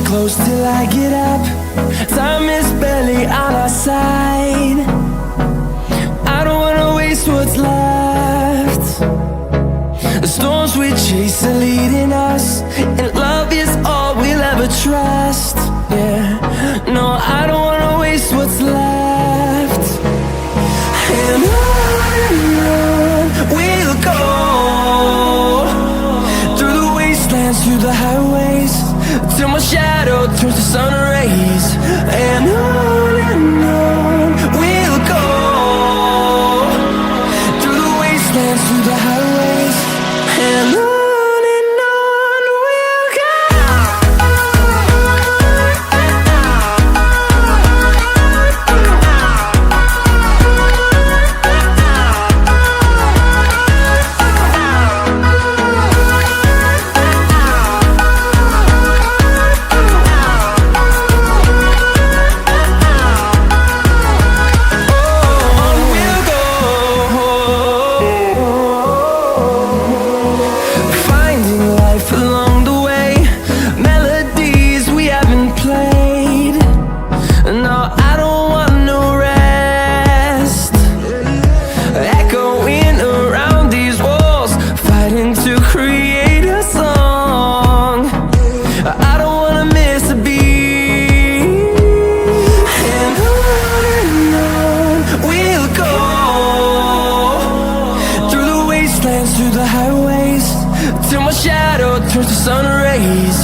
close till I get up. Time is barely on our side. I don't wanna waste what's left. The storms we chase are leading us, and love is all we'll ever trust. Yeah, no, I don't wanna waste what's left. And on we'll go, through the wastelands, through the highways, till my shadow turns to sun rays. And on we'll go, through the wastelands, through the highways, and on we'll go. Through the highways, till my shadow turns to sun rays.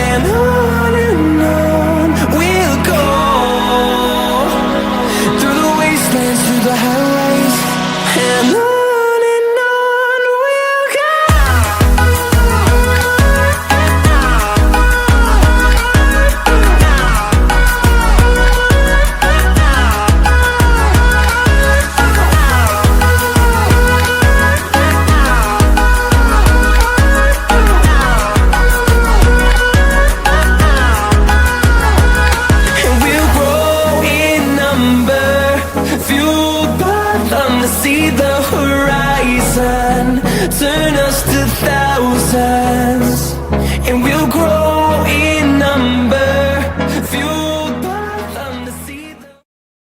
And on we'll go, through the wastelands, through the highways, and on we'll go. See the horizon turn us to thousands, and we'll grow